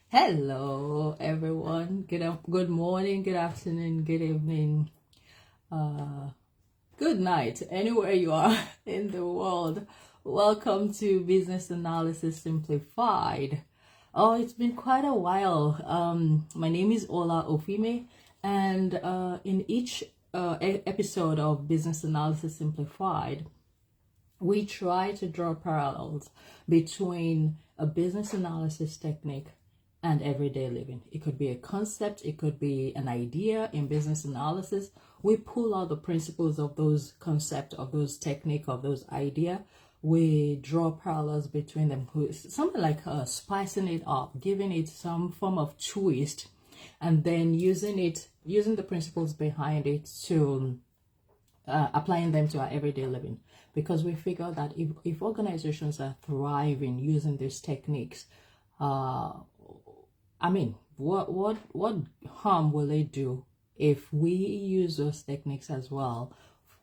Hello, everyone. Good morning, good afternoon, good evening, uh, good night, anywhere you are in the world. Welcome to Business Analysis Simplified. Oh, it's been quite a while. My name is Ola Ofime, and in each episode of Business Analysis Simplified, we try to draw parallels between a business analysis technique and everyday living. It could be a concept, it could be an idea in business analysis. We pull out the principles of those concept, of those technique, of those idea. We draw parallels between them. Something like spicing it up, giving it some form of twist, and then using the principles behind it to applying them to our everyday living, because we figure that if organizations are thriving using these techniques, uh, I mean, what harm will it do if we use those techniques as well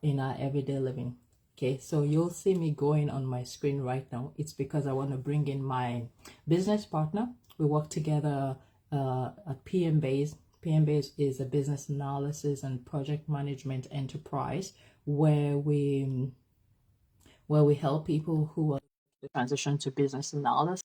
in our everyday living? Okay, so you'll see me going on my screen right now. It's because I want to bring in my business partner. We work together at PMBase. PMBase is a business analysis and project management enterprise where we help people who are transition to business analysis.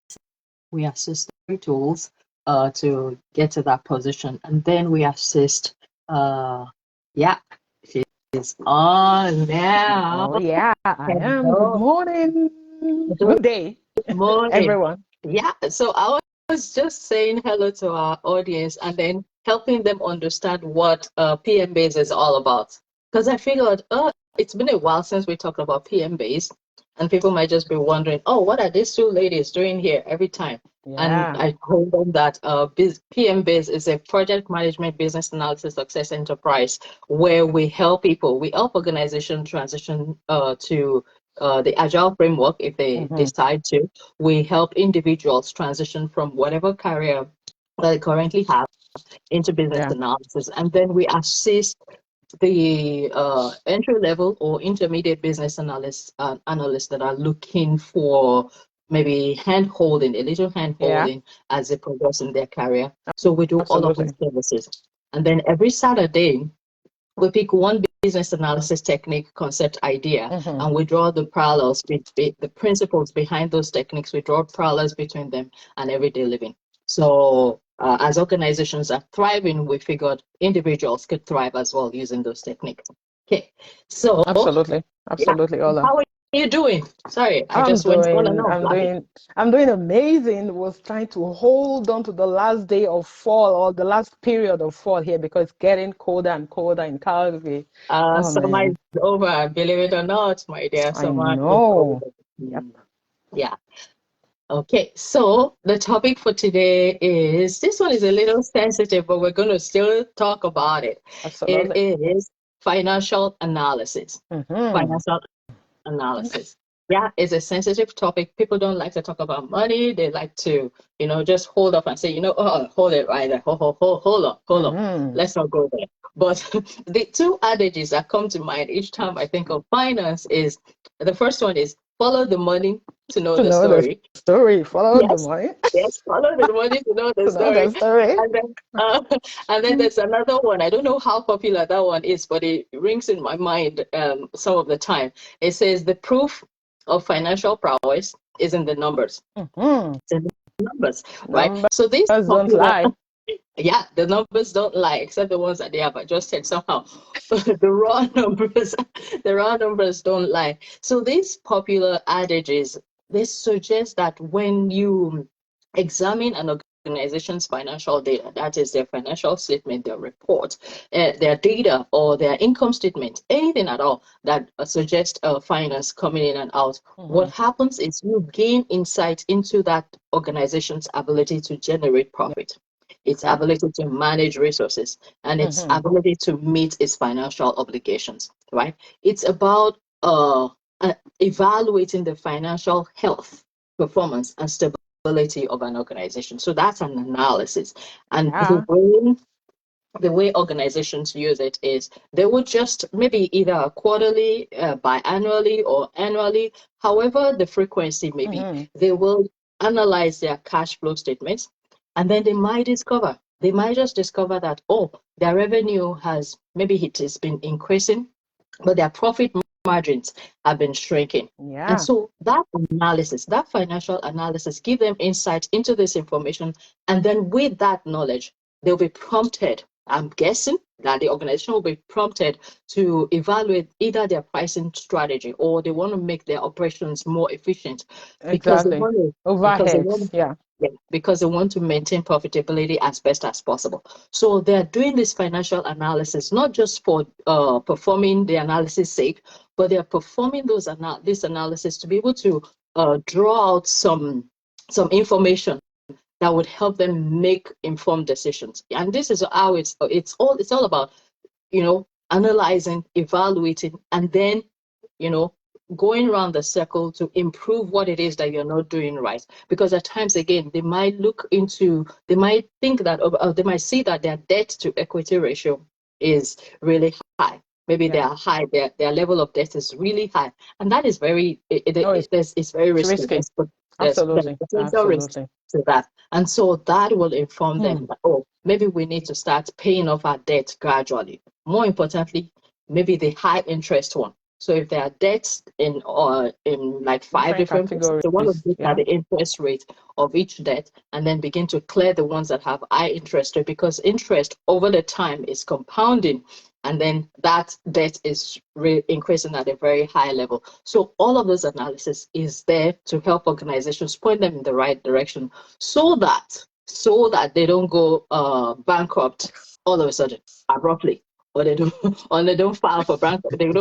We assist tools to get to that position, and then we assist. Yeah, she's on now. Oh, yeah, I am. Good Hello. morning. Good Good day, morning. everyone. Yeah, so I was just saying hello to our audience and then helping them understand what PM Base is all about. Because I figured, it's been a while since we talked about PM Base, and people might just be wondering, oh, what are these two ladies doing here every time? And Yeah, I told them that PM Base is a project management business analysis success enterprise where we help organizations transition to the agile framework if they hmm decide to. We help individuals transition from whatever career that they currently have into business yeah, analysis, and then we assist the entry level or intermediate business analysts that are looking for maybe hand holding, a little hand yeah, holding as they progress in their career. So we do all of those absolutely. services, and then every Saturday we pick one business analysis technique, concept, idea, hmm and we draw the parallels, the principles behind those techniques. We draw parallels between them and everyday living. So, as organizations are thriving, we figured individuals could thrive as well using those techniques. Okay, so Absolutely, yeah, absolutely, Ola. how are you doing? Sorry, I I'm just went on and doing, on. I'm doing, I'm doing amazing. Was trying to hold on to the last day of fall or the last period of fall here because it's getting colder and colder in Calgary. Oh Summer is man, over, believe it or not, my dear. I Summer is over. know. Yep. Yeah. Okay, so the topic for today is this one is a little sensitive, but we're going to still talk about it. It Absolutely. is financial analysis. hmm Financial analysis. Yeah, it's a sensitive topic. People don't like to talk about money. They like to, just hold up and say, oh, hold it right there. Hold on. hmm Let's not go there. But the two adages that come to mind each time I think of finance is the first one is follow the money to know To the know the story. story, follow the Yes, money. yes, follow the money to know the To know the story. story. And then, uh, and then there's another one. I don't know how popular that one is, but it rings in my mind some of the time. It says the proof of financial prowess is in the numbers. Mm-hmm. It's in the numbers, right? Numbers So this don't popular, lie. yeah, the numbers don't lie, except the ones that they have adjusted somehow. The raw numbers, the raw numbers don't lie. So these popular adages, they suggest that when you examine an organization's financial data, that is their financial statement, their report, their data or their income statement, anything at all that suggests finance coming in and out, what Mm-hmm. happens is you gain insight into that organization's ability to generate profit, its Yeah. ability to manage resources, and its Mm-hmm. ability to meet its financial obligations, right? It's about evaluating the financial health, performance, and stability of an organization. So that's an analysis. And Yeah. the way organizations use it is they would just maybe either quarterly, biannually, or annually, however the frequency may be, Mm-hmm. they will analyze their cash flow statements. And then they might just discover that, oh, their revenue has, maybe it has been increasing, but their profit margins have been shrinking. Yeah. And so that analysis, that financial analysis, give them insight into this information. And then with that knowledge, they'll be prompted, I'm guessing that the organization will be prompted to evaluate either their pricing strategy, or they want to make their operations more efficient because they Exactly. want to, Overheads. Yeah. because they want to maintain profitability as best as possible. So they're doing this financial analysis, not just for performing the analysis sake, but they're performing this analysis to be able to draw out some information that would help them make informed decisions. And this is how it's all about, analyzing, evaluating, and then, going around the circle to improve what it is that you're not doing right. Because at times, again, they might think that, they might see that their debt to equity ratio is really high. Maybe they are high, their level of debt is really high. And that is very, it's very risky. risky. There's Absolutely. potential risk to that. And so that will inform them that, oh, maybe we need to start paying off our debt gradually. More importantly, maybe the high interest one. So if there are debts in like 5 different categories, they want to look at the interest rate of each debt and then begin to clear the ones that have high interest rate, because interest over the time is compounding, and then that debt is increasing at a very high level. So all of this analysis is there to help organizations point them in the right direction, so that they don't go bankrupt all of a sudden, abruptly. Or they don't file for bankruptcy,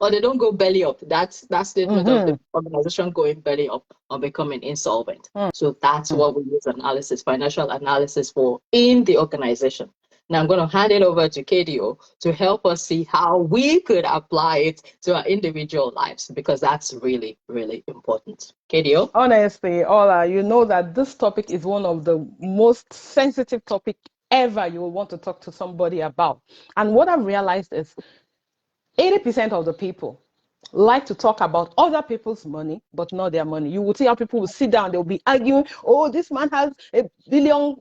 or they don't go belly up. That's statement of the organization going belly up or becoming insolvent. So that's what we use financial analysis for in the organization. Now I'm going to hand it over to KDO to help us see how we could apply it to our individual lives, because that's really, really important. KDO? Honestly, Ola, you know that this topic is one of the most sensitive topics ever you will want to talk to somebody about. And what I've realized is 80% of the people like to talk about other people's money, but not their money. You will see how people will sit down, they'll be arguing, oh, this man has $1 billion,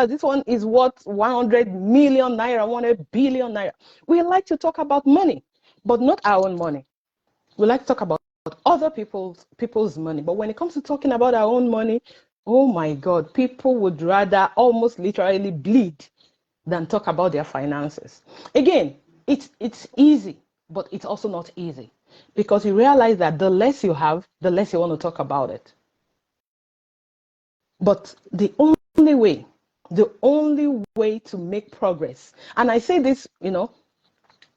this one is worth 100 million naira, 100 billion naira. We like to talk about money, but not our own money. We like to talk about other people's money. But when it comes to talking about our own money, oh my God, people would rather almost literally bleed than talk about their finances. Again, it's easy, but it's also not easy, because you realize that the less you have, the less you want to talk about it. But the only way to make progress, and I say this,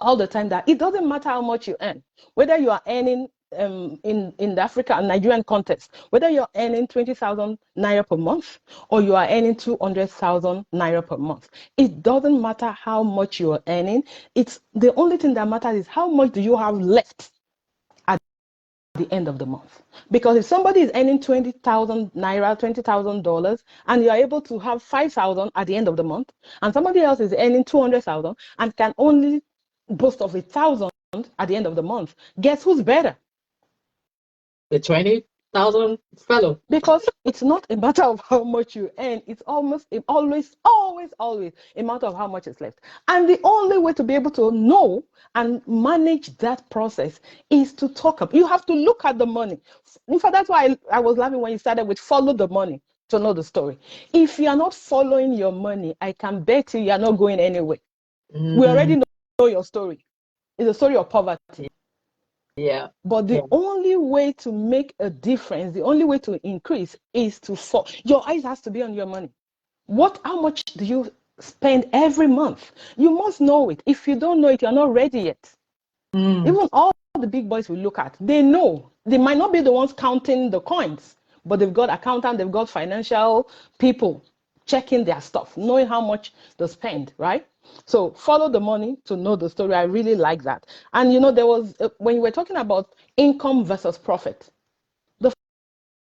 all the time, that it doesn't matter how much you earn, whether you are earning in the Africa and Nigerian context, whether you're earning 20,000 naira per month or you are earning 200,000 naira per month. It doesn't matter how much you're earning. It's the only thing that matters is how much do you have left at the end of the month. Because if somebody is earning 20,000 naira, $20,000, and you are able to have 5,000 at the end of the month, and somebody else is earning 200,000 and can only boast of 1,000 at the end of the month, guess who's better? The 20,000 fellow. Because it's not a matter of how much you earn, it's always a matter of how much is left. And the only way to be able to know and manage that process is to talk up. You have to look at the money. In fact, that's why I was laughing when you started with follow the money to know the story. If you are not following your money, I can bet you are not going anywhere. We already know your story. It's a story of poverty. Yeah. But the only way to make a difference, the only way to increase is to fall. Your eyes has to be on your money. How much do you spend every month? You must know it. If you don't know it, you're not ready yet. Even all the big boys we look at, they know. They might not be the ones counting the coins, but they've got accountants, they've got financial people checking their stuff, knowing how much they spend, right? So follow the money to know the story. I really like that. And there was, when you were talking about income versus profit, the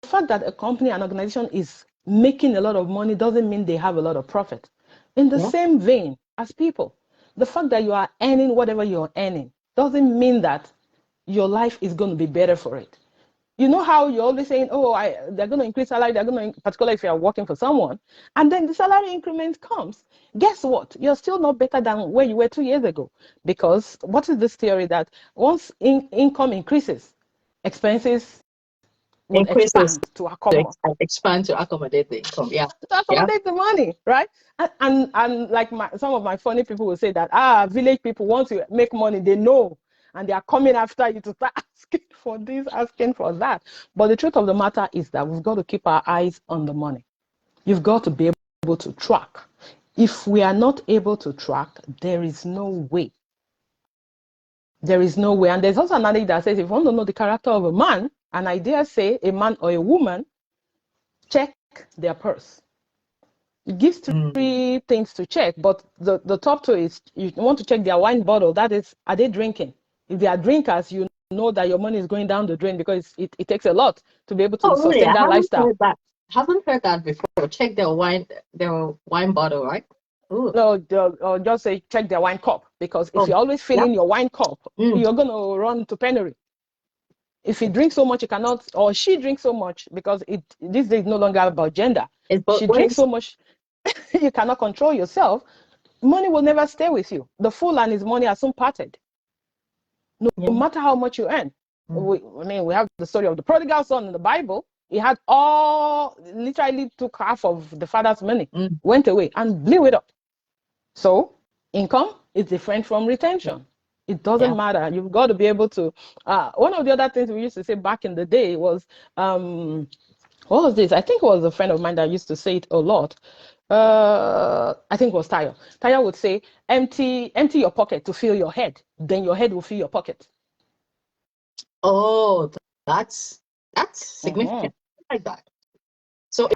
fact that a company, an organization is making a lot of money doesn't mean they have a lot of profit. In the same vein as people, the fact that you are earning whatever you're earning doesn't mean that your life is going to be better for it. You know how you're always saying, oh, they're going to increase salary, particularly if you're working for someone, and then the salary increment comes. Guess what? You're still not better than where you were 2 years ago. Because what is this theory that once income increases, expenses would Increases expand to accommodate expand to accommodate the income. Yeah. to accommodate the money, right? And like some of my funny people will say that village people, once you make money, they know, and they are coming after you to start asking for this, asking for that. But the truth of the matter is that we've got to keep our eyes on the money. You've got to be able to track. If we are not able to track, there is no way. There is no way. And there's also another that says, if you want to know the character of a man, and I dare say a man or a woman, check their purse. It gives three things to check, but the top two is you want to check their wine bottle. That is, are they drinking? If they are drinkers, you know that your money is going down the drain, because it takes a lot to be able to sustain that lifestyle. Haven't heard that before. Check their wine bottle, right? Ooh. No, or just say check their wine cup, because if you're always filling your wine cup, you're going to run to penury. If he drinks so much, he cannot, or she drinks so much, because this day is no longer about gender. She drinks so much, you cannot control yourself. Money will never stay with you. The fool and his money are soon parted. No matter how much you earn. We have the story of the prodigal son in the Bible. He had literally took half of the father's money, went away and blew it up. So income is different from retention. It doesn't matter. You've got to be able to. One of the other things we used to say back in the day was, what was this? I think it was a friend of mine that used to say it a lot. I think it was Tayo. Tayo would say, empty your pocket to fill your head. Then your head will fill your pocket. Oh, that's significant. I like that. So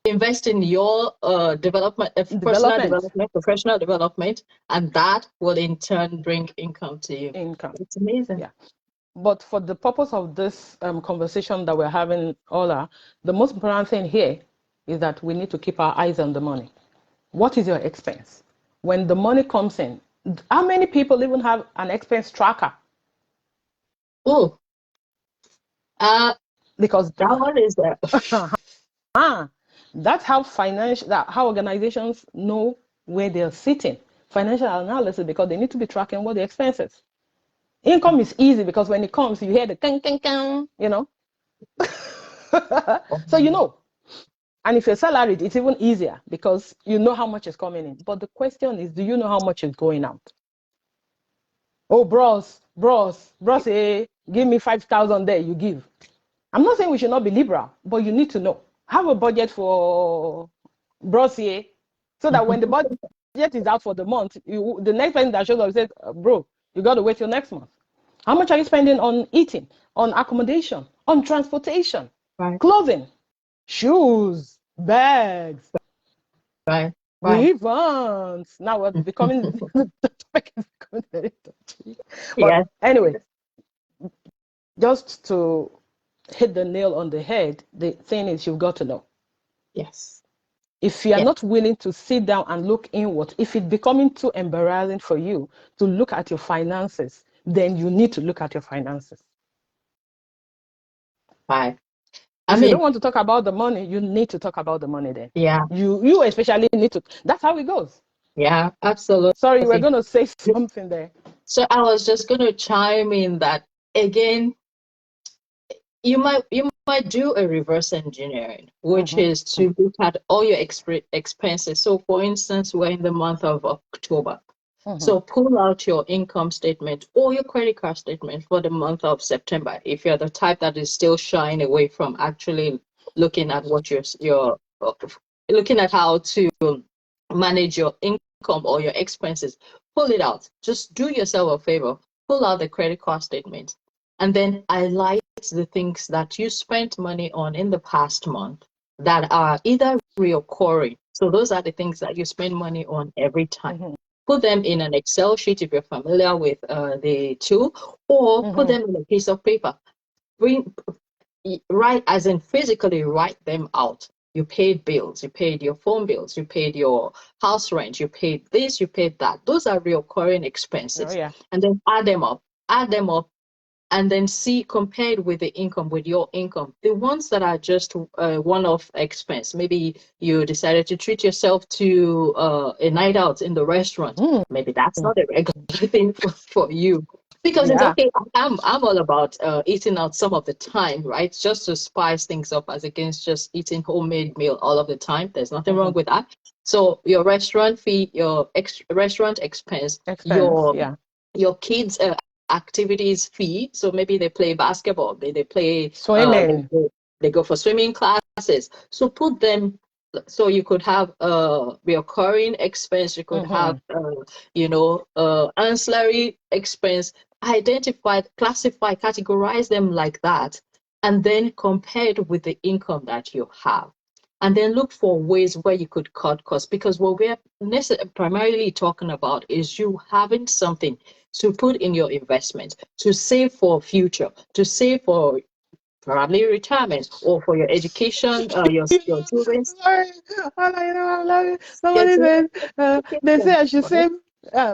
invest in your development, personal development, professional development, and that will in turn bring income to you. It's amazing. Yeah. But for the purpose of this conversation that we're having, Ola, the most important thing here is that we need to keep our eyes on the money. What is your expense? When the money comes in, how many people even have an expense tracker? Oh, because that one is there. That's how organizations know where they're sitting. Financial analysis, because they need to be tracking what the expenses. Income is easy because when it comes, you hear the kang, kang, kang, you know. So you know. And if you're salaried, it's even easier because you know how much is coming in. But the question is, do you know how much is going out? Oh, bros, give me 5,000 there, you give. I'm not saying we should not be liberal, but you need to know. Have a budget for bros here, so that when the budget is out for the month, the next person that shows up says, bro, you got to wait till next month. How much are you spending on eating, on accommodation, on transportation, clothing, shoes, bags, events? Now we're becoming the topic is becoming very touchy. But anyway, just to hit the nail on the head, the thing is you've got to know. Yes. If you are not willing to sit down and look inward, if it's becoming too embarrassing for you to look at your finances, then you need to look at your finances. Right. If you don't want to talk about the money, you need to talk about the money then. Yeah. You especially need to. That's how it goes. Yeah, absolutely. Sorry, we're going to say something there. So I was just going to chime in that, again, you might do a reverse engineering, which is to look at all your expenses. So for instance, we're in the month of October. So pull out your income statement or your credit card statement for the month of September. If you're the type that is still shying away from actually looking at what you're looking at how to manage your income or your expenses, pull it out. Just do yourself a favor. Pull out the credit card statement and then highlight the things that you spent money on in the past month that are either reoccurring. So those are the things that you spend money on every time. Put them in an Excel sheet if you're familiar with the tool, or put them in a piece of paper. Write, as in physically write them out. You paid bills, you paid your phone bills, you paid your house rent, you paid this, you paid that. Those are reoccurring expenses. And then add them up. and then see compared with the income, with your income, the ones that are just one-off expense. Maybe you decided to treat yourself to a night out in the restaurant. Maybe that's not a regular thing for you. Because it's okay, I'm all about eating out some of the time, right? Just to spice things up as against just eating homemade meal all of the time. There's nothing wrong with that. So your restaurant fee, your restaurant expense, your kids' activities fee. So maybe they play basketball, they play swimming, they go for swimming classes. So put them. So you could have recurring expense. You could have ancillary expense. Identify, classify, categorize them like that, and then compare it with the income that you have. And then look for ways where you could cut costs, because what we're primarily talking about is you having something to put in your investment, to save for future, to save for probably retirement or for your education, your children's. Sorry, I love it. Somebody said, they say I should save.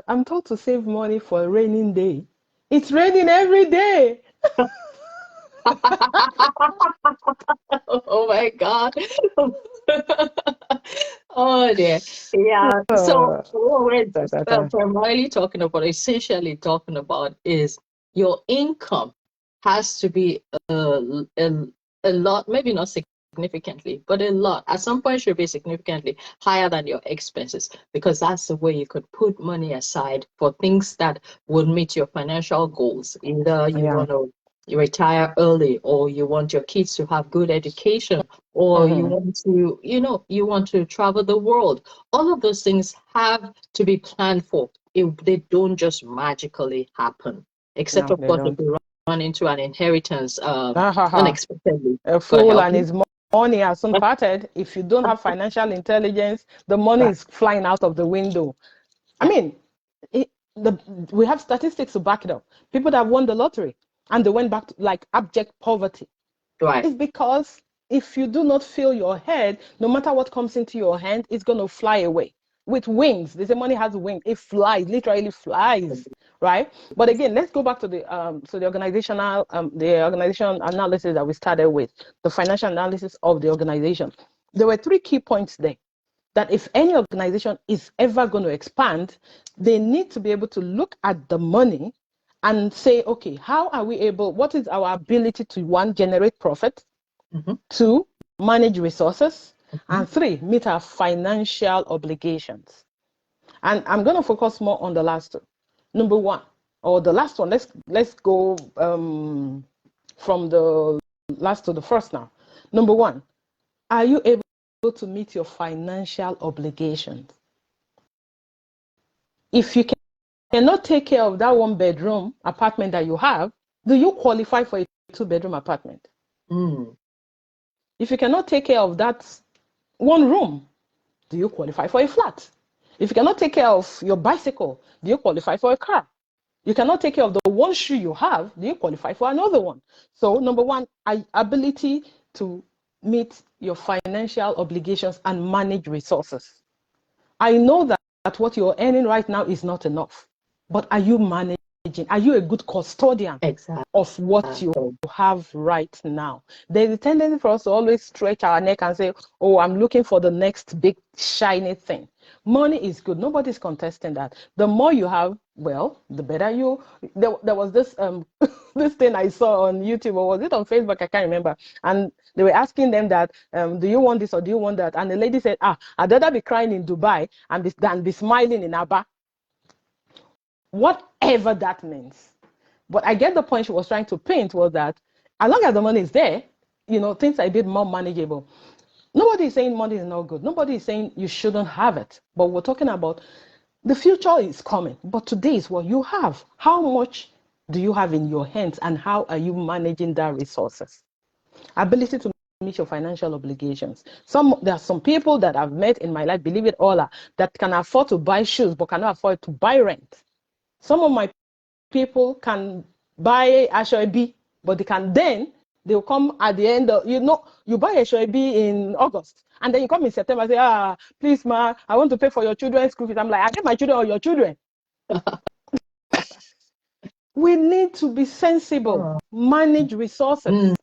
I'm told to save money for a raining day. It's raining every day. Oh my God. Oh dear. Yeah. So what we're primarily talking about, essentially talking about, is your income has to be a lot, maybe not significantly, but a lot. At some point should be significantly higher than your expenses, because that's the way you could put money aside for things that would meet your financial goals. Either you want to retire early, or you want your kids to have good education, or you want to, you want to travel the world. All of those things have to be planned for. They don't just magically happen, except of course if you run into an inheritance unexpectedly. A fool and his money are soon parted. If you don't have financial intelligence, the money is flying out of the window. I mean, we have statistics to back it up. People that won the lottery and they went back to like abject poverty. Right. It's because if you do not fill your head, no matter what comes into your hand, it's going to fly away with wings. They say money has wings. It flies, literally flies, right? But again, let's go back to the organization analysis that we started with, the financial analysis of the organization. There were 3 key points there. That if any organization is ever going to expand, they need to be able to look at the money and say, okay, how are we able, what is our ability to, 1, generate profit, 2, manage resources, and 3, meet our financial obligations. And I'm going to focus more on the last 2. Number 1, or the last one, let's go from the last to the first now. Number 1, are you able to meet your financial obligations? If you cannot take care of that 1-bedroom apartment that you have, do you qualify for a 2-bedroom apartment? If you cannot take care of that 1 room, do you qualify for a flat? If you cannot take care of your bicycle, do you qualify for a car? You cannot take care of the 1 shoe you have, do you qualify for another one? So number 1, ability to meet your financial obligations and manage resources. I know that what you're earning right now is not enough, but are you managing? Are you a good custodian of what you have right now? There's a tendency for us to always stretch our neck and say, oh, I'm looking for the next big shiny thing. Money is good. Nobody's contesting that. The more you have, well, the better you. There was this this thing I saw on YouTube, or was it on Facebook? I can't remember. And they were asking them that, do you want this or do you want that? And the lady said, I'd rather be crying in Dubai than be smiling in Aba. Whatever that means. But I get the point she was trying to paint was that as long as the money is there, things are a bit more manageable. Nobody is saying money is not good. Nobody is saying you shouldn't have it. But we're talking about the future is coming. But today is what you have. How much do you have in your hands, and how are you managing that resources? Ability to meet your financial obligations. There are some people that I've met in my life, believe it or not, that can afford to buy shoes but cannot afford to buy rent. Some of my people can buy a Shoebi, but they'll come at the end of, you buy a Shoebi in August, and then you come in September and say, please, ma, I want to pay for your children's school fees. I'm like, I get my children or your children. We need to be sensible, manage resources,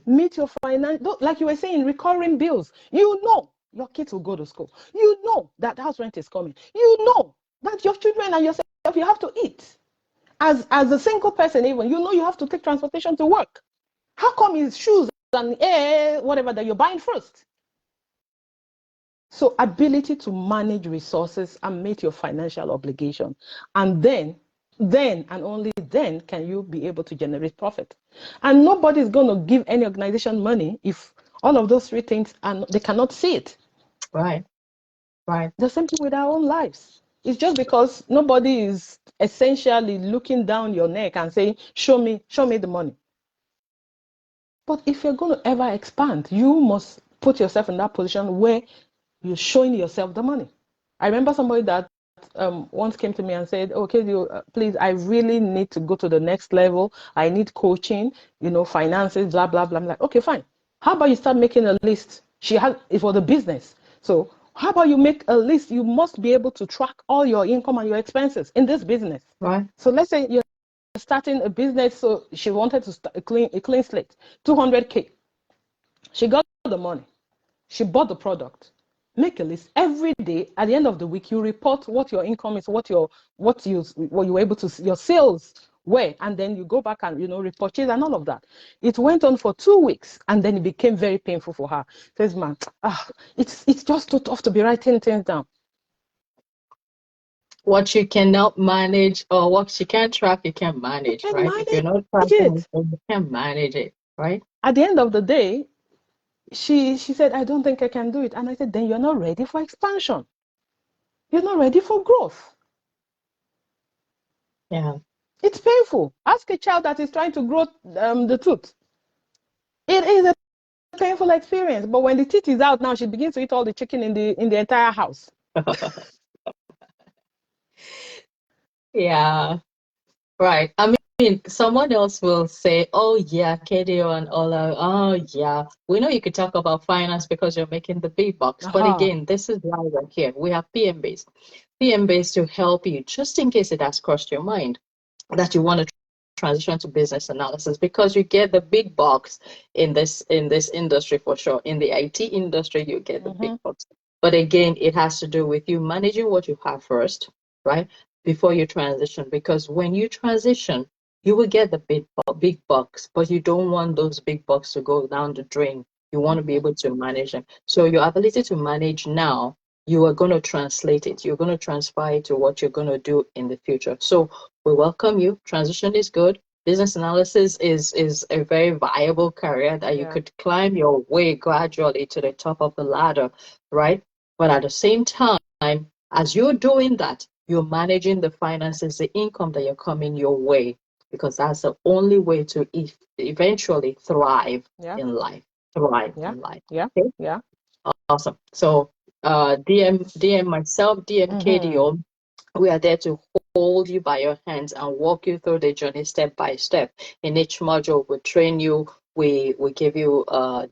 meet your financial, like you were saying, recurring bills. You know your kids will go to school. You know that house rent is coming. You know that your children and yourself, you have to eat. As a single person, even, you know you have to take transportation to work. How come it's shoes and whatever that you're buying first? So ability to manage resources and meet your financial obligation. And then and only then can you be able to generate profit. And nobody's going to give any organization money if all of those three things and they cannot see it. Right. The same thing with our own lives. It's just because nobody is essentially looking down your neck and saying, show me the money. But if you're going to ever expand, you must put yourself in that position where you're showing yourself the money. I remember somebody that once came to me and said, okay, please, I really need to go to the next level. I need coaching, finances, blah, blah, blah. I'm like, okay, fine. How about you start making a list? It was a business. So how about you make a list? You must be able to track all your income and your expenses in this business. Right. So let's say you're starting a business. So she wanted to start a clean slate, 200K. She got the money. She bought the product. Make a list every day. At the end of the week, you report what your income is, what you were able to, your sales were, and then you go back and repurchase and all of that. It went on for 2 weeks, and then it became very painful for her. Says, man, it's just too tough to be writing things down. What you cannot manage or what you can't track, you can't manage, right? If you're not tracking it, you can't manage it, right? At the end of the day, she said, I don't think I can do it. And I said, then you're not ready for expansion. You're not ready for growth. Yeah. It's painful. Ask a child that is trying to grow the tooth. It is a painful experience. But when the teeth is out now, she begins to eat all the chicken in the entire house. Yeah. Right. I mean, someone else will say, oh, yeah, KDO and all that. Oh, yeah. We know you could talk about finance because you're making the big bucks. But again, this is why we're here. We have PMBase. PMBase to help you, just in case it has crossed your mind that you want to transition to business analysis, because you get the big bucks in this industry for sure. In the IT industry, you get the big bucks. But again, it has to do with you managing what you have first, right? Before you transition, because when you transition, you will get the big bucks, but you don't want those big bucks to go down the drain. You want to be able to manage them. So your ability to manage now, you are going to translate it. You're going to transfer it to what you're going to do in the future. So we welcome you. Transition is good. Business analysis is a very viable career that you could climb your way gradually to the top of the ladder, right? But at the same time, as you're doing that, you're managing the finances, the income that you're coming your way, because that's the only way to eventually thrive in life. Thrive in life. Yeah. Okay? Yeah. Awesome. So DM myself, DM KDO, we are there to hold you by your hands and walk you through the journey step by step. In each module, we train you, we give you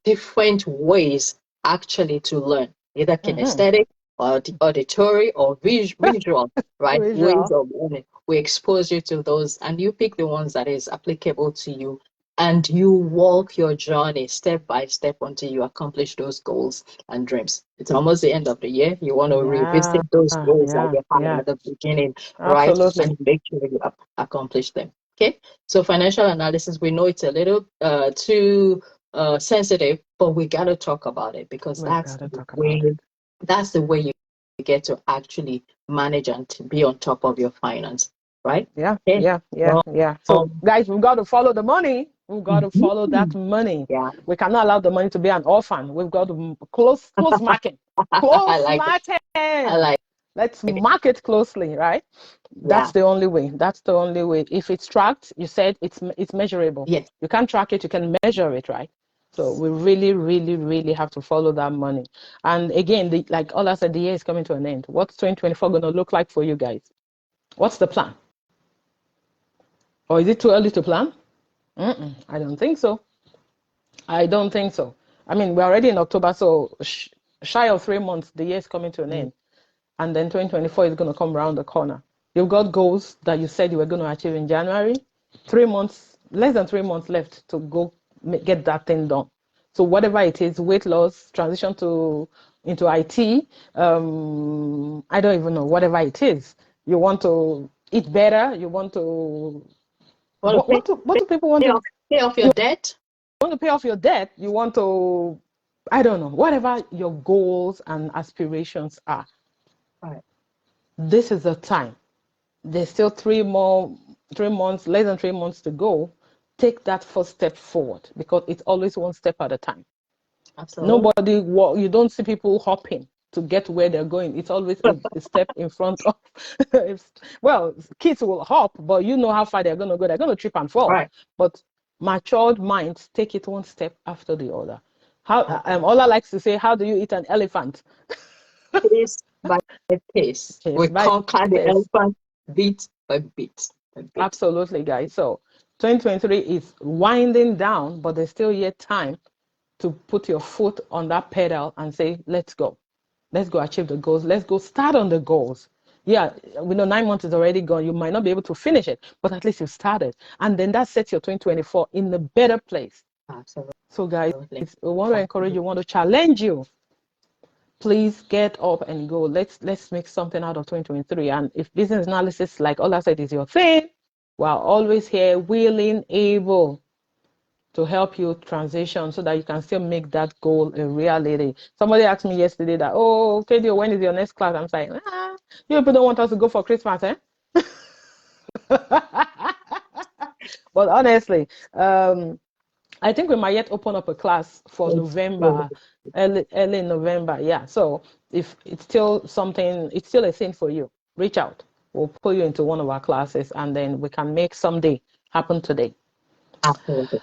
different ways actually to learn, either kinesthetic, or auditory, or visual, right? Ways of learning. We expose you to those, and you pick the ones that is applicable to you, and you walk your journey step by step until you accomplish those goals and dreams. It's almost the end of the year. You want to revisit those goals that you had at the beginning, right? And make sure you accomplish them. Okay. So financial analysis, we know it's a little too sensitive, but we got to talk about it, because that's the way you get to actually manage and to be on top of your finance, right? Yeah. So guys, we've got to follow the money. We've got to follow that money. Yeah. We cannot allow the money to be an orphan. We've got to close market. Let's market closely, right? That's the only way. That's the only way. If it's tracked, you said it's measurable. Yes. You can't track it, you can measure it, right? So we really, really, really have to follow that money. And again, like Ola said, the year is coming to an end. What's 2024 going to look like for you guys? What's the plan? Or is it too early to plan? I don't think so. I don't think so. I mean, we're already in October, so shy of 3 months, the year is coming to an end. And then 2024 is going to come around the corner. You've got goals that you said you were going to achieve in January. 3 months, less than 3 months left to go get that thing done. So whatever it is, weight loss, transition into IT, I don't even know, whatever it is. You want to eat better, you want to what do people want to pay off your debt? want to pay off your debt, you want to, I don't know, whatever your goals and aspirations are. Right. This is the time. There's still 3 months, less than 3 months to go. Take that first step forward, because it's always one step at a time. Absolutely. You don't see people hopping to get where they're going. It's always a step in front of. Well, kids will hop, but you know how far they're going to go. They're going to trip and fall. Right. But matured minds take it one step after the other. Ola likes to say, how do you eat an elephant? Pace by pace. We conquer the elephant bit by bit. Absolutely, guys. So 2023 is winding down, but there's still yet time to put your foot on that pedal and say, let's go. Let's go achieve the goals. Let's go start on the goals. Yeah, we know 9 months is already gone. You might not be able to finish it, but at least you started. And then that sets your 2024 in a better place. Absolutely. So guys, we want to encourage you, want to challenge you. Please get up and go. Let's make something out of 2023. And if business analysis, like Ola said, is your thing, we're always here, willing, able to help you transition so that you can still make that goal a reality. Somebody asked me yesterday that, oh, KDO, when is your next class? I'm saying, you people don't want us to go for Christmas, eh? But honestly, I think we might yet open up a class for November, early November. Yeah. So if it's still something, it's still a thing for you, reach out. We'll put you into one of our classes, and then we can make someday happen today. Absolutely.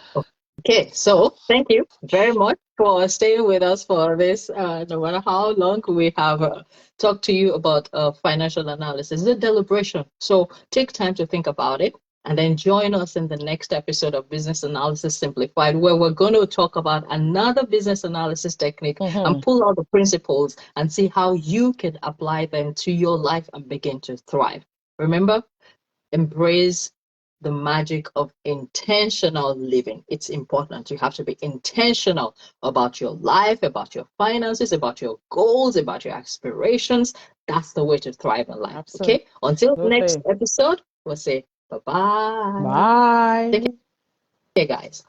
Okay, so thank you very much for staying with us for this. No matter how long we have talked to you about financial analysis, it's a deliberation. So take time to think about it, and then join us in the next episode of Business Analysis Simplified, where we're going to talk about another business analysis technique and pull out the principles and see how you can apply them to your life and begin to thrive. Remember, embrace the magic of intentional living. It's important. You have to be intentional about your life, about your finances, about your goals, about your aspirations. That's the way to thrive in life. Absolutely. Okay. Until next episode, we'll say bye-bye. Bye. Take care, guys.